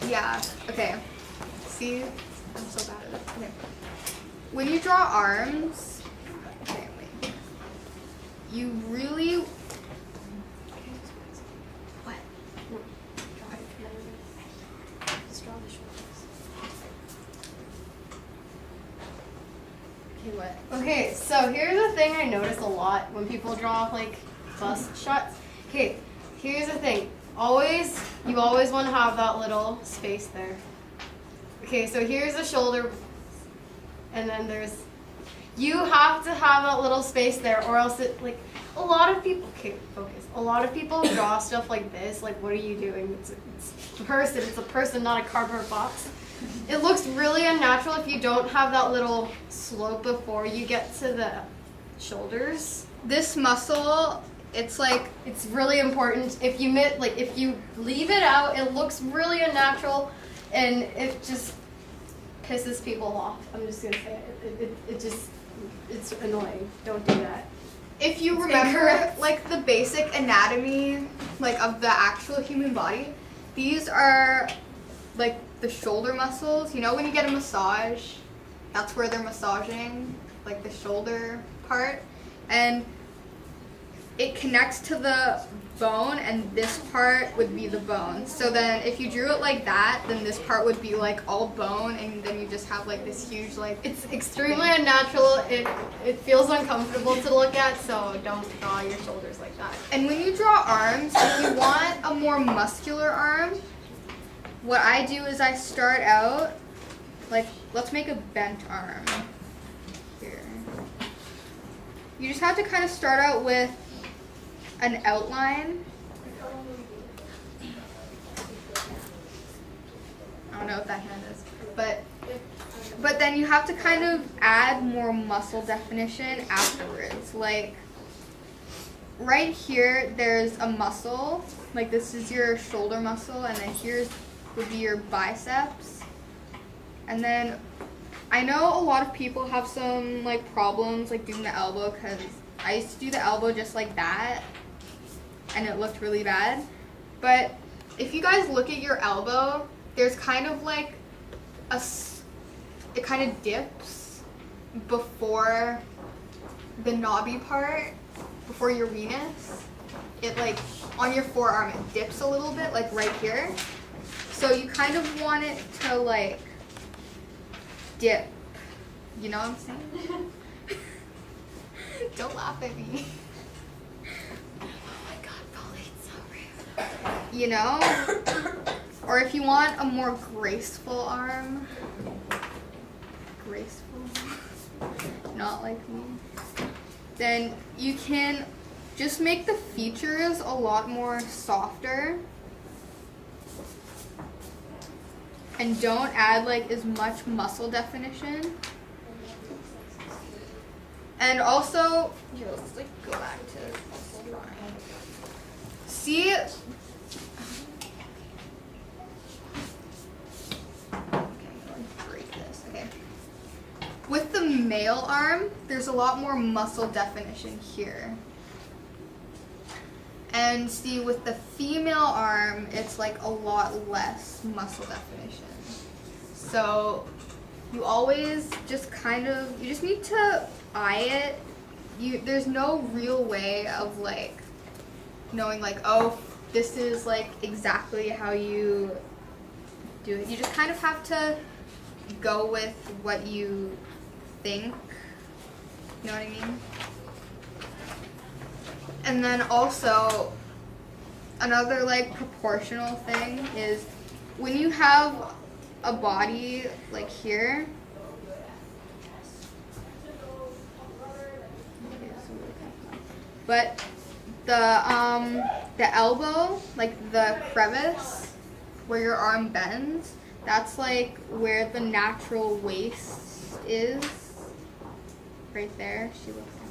Yeah, okay. See? I'm so bad at it. Okay. When you draw arms, okay, wait. You really... What? Just draw the shoulders. Okay, what? Okay, so here's the thing I notice a lot when people draw like bust shots. Okay, here's the thing. You always want to have that little space there. Okay, so here's the shoulder, and then you have to have that little space there, or else a lot of people, okay, focus. A lot of people draw stuff like this, like what are you doing? It's a person, not a cardboard box. It looks really unnatural if you don't have that little slope before you get to the shoulders. This muscle, it's really important. If you leave it out, it looks really unnatural, and it just pisses people off. I'm just gonna say it. It's annoying. Don't do that. if you remember like the basic anatomy like of the actual human body, these are like the shoulder muscles. You know when you get a massage, that's where they're massaging like the shoulder part, and it connects to the bone, and this part would be the bone. So then if you drew it like that, then this part would be like all bone, and then you just have like this huge like... It's extremely unnatural. It feels uncomfortable to look at, so don't draw your shoulders like that. And when you draw arms, if you want a more muscular arm, what I do is I start out, like, let's make a bent arm here. You just have to kind of start out with an outline. I don't know what that hand is, but then you have to kind of add more muscle definition afterwards. Like right here, there's a muscle, like this is your shoulder muscle, and then here would be your biceps. And then I know a lot of people have some like problems like doing the elbow, because I used to do the elbow just like that, and it looked really bad. But if you guys look at your elbow, there's kind of like it kind of dips before the knobby part, before your Venus. It like, on your forearm, it dips a little bit, like right here. So you kind of want it to like dip. You know what I'm saying? Don't laugh at me. You know? Or if you want a more graceful arm, not like me, then you can just make the features a lot more softer, and don't add like as much muscle definition. And also, here, let's like go back to this drawing. See, with the male arm, there's a lot more muscle definition here. And see, with the female arm, it's like a lot less muscle definition. So you always just kind of, you just need to eye it. There's no real way of like knowing like, oh, this is like exactly how you do it. You just kind of have to go with what you think. You know what I mean? And then also another like proportional thing is when you have a body like here, but the elbow, like the crevice where your arm bends, that's like where the natural waist is. Right there. She looks down.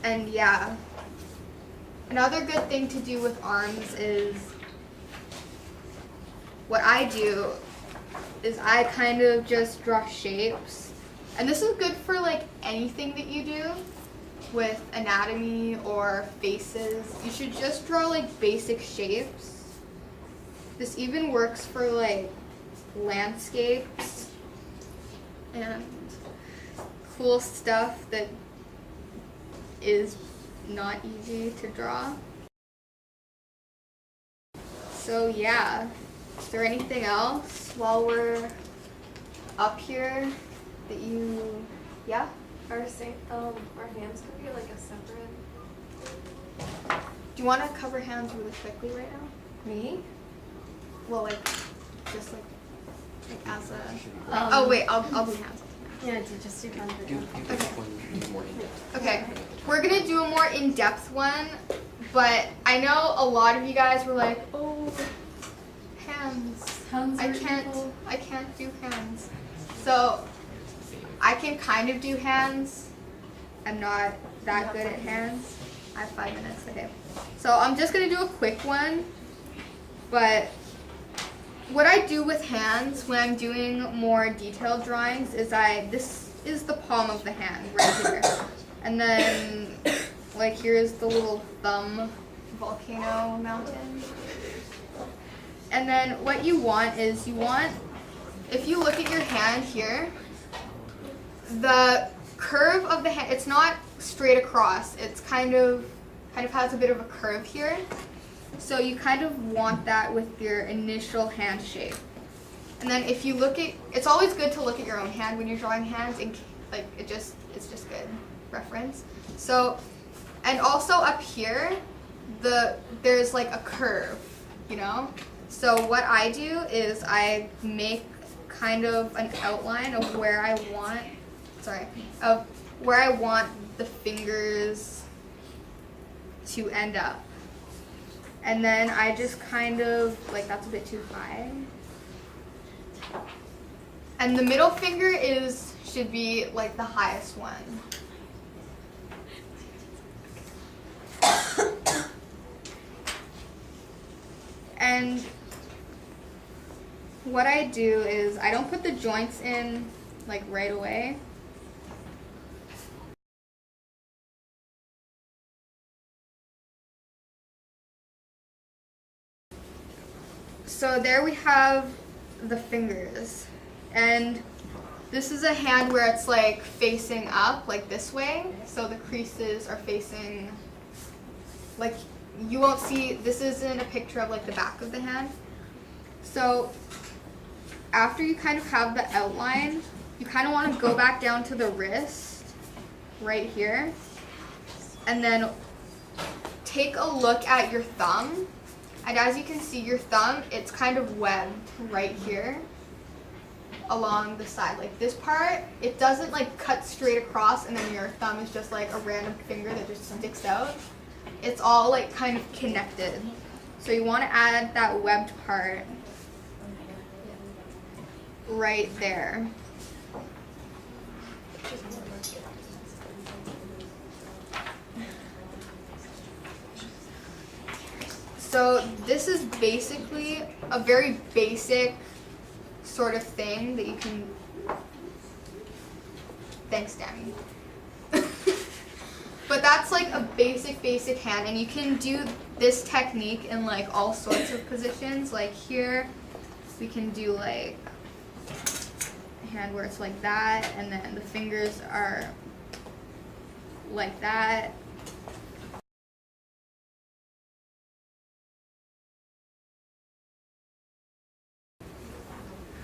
And yeah. Another good thing to do with arms is, what I do is I kind of just draw shapes. And this is good for like anything that you do with anatomy or faces. You should just draw like basic shapes. This even works for like landscapes and cool stuff that is not easy to draw. So yeah, is there anything else while we're up here that you, yeah? Our hands could be like a separate. Do you want to cover hands really quickly right now? Me? Well, like, just like as a. Oh wait, I'll do hands. Yeah, just do hands. Do this one more in depth. Okay, we're gonna do a more in-depth one, but I know a lot of you guys were like, oh, hands. I can't do hands. So I can kind of do hands. I'm not that good at hands. I have 5 minutes. Okay. So I'm just gonna do a quick one, but what I do with hands when I'm doing more detailed drawings is this is the palm of the hand right here. And then like here's the little thumb volcano mountain. And then what you want is if you look at your hand here, the curve of the hand, it's not straight across. It's kind of has a bit of a curve here. So you kind of want that with your initial hand shape. And then if you look at, it's always good to look at your own hand when you're drawing hands, and like it's just good reference. So, and also up here, there's like a curve, you know? So what I do is I make kind of an outline of where I want the fingers to end up. And then I just kind of, like, that's a bit too high. And the middle finger should be like the highest one. And what I do is I don't put the joints in like right away. So there we have the fingers, and this is a hand where it's like facing up like this way, so the creases are facing, like you won't see, this isn't a picture of like the back of the hand. So after you kind of have the outline, you kind of want to go back down to the wrist right here, and then take a look at your thumb. And as you can see, your thumb, it's kind of webbed right here along the side. Like this part, it doesn't like cut straight across and then your thumb is just like a random finger that just sticks out. It's all like kind of connected. So you want to add that webbed part right there. So this is basically a very basic sort of thing that you can, thanks Danny. But that's like a basic hand, and you can do this technique in like all sorts of positions. Like here, we can do like a hand where it's like that, and then the fingers are like that.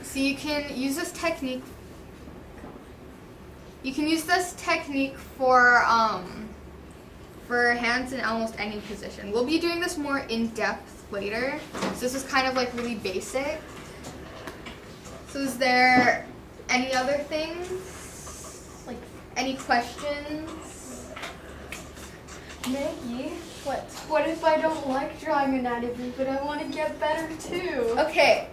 So you can use this technique. You can use this technique for hands in almost any position. We'll be doing this more in depth later. So this is kind of like really basic. So is there any other things? Like any questions? Maggie, what if I don't like drawing anatomy, but I want to get better too? Okay.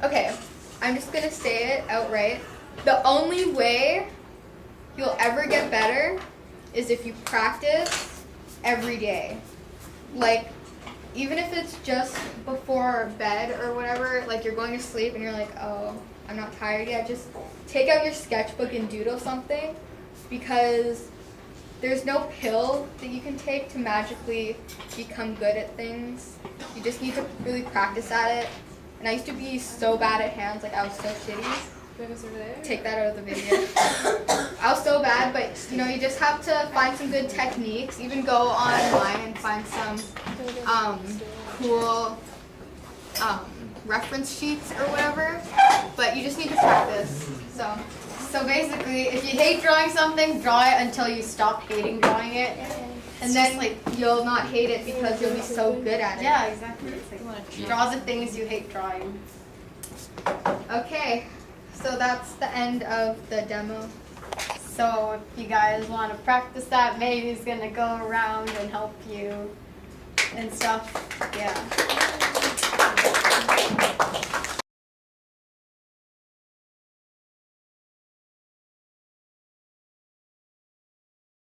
Okay, I'm just gonna say it outright. The only way you'll ever get better is if you practice every day. Like, even if it's just before bed or whatever, like you're going to sleep and you're like, oh, I'm not tired yet, just take out your sketchbook and doodle something, because there's no pill that you can take to magically become good at things. You just need to really practice at it. And I used to be so bad at hands, like I was so shitty. Take that out of the video. I was so bad, but you know, you just have to find some good techniques. Even go online and find some cool reference sheets or whatever. But you just need to practice. So basically, if you hate drawing something, draw it until you stop hating drawing it. And then like you'll not hate it because you'll be so good at it. Yeah, exactly. It's like, draw the things you hate drawing. Okay, so that's the end of the demo. So if you guys want to practice that, Maggie's gonna go around and help you and stuff. Yeah.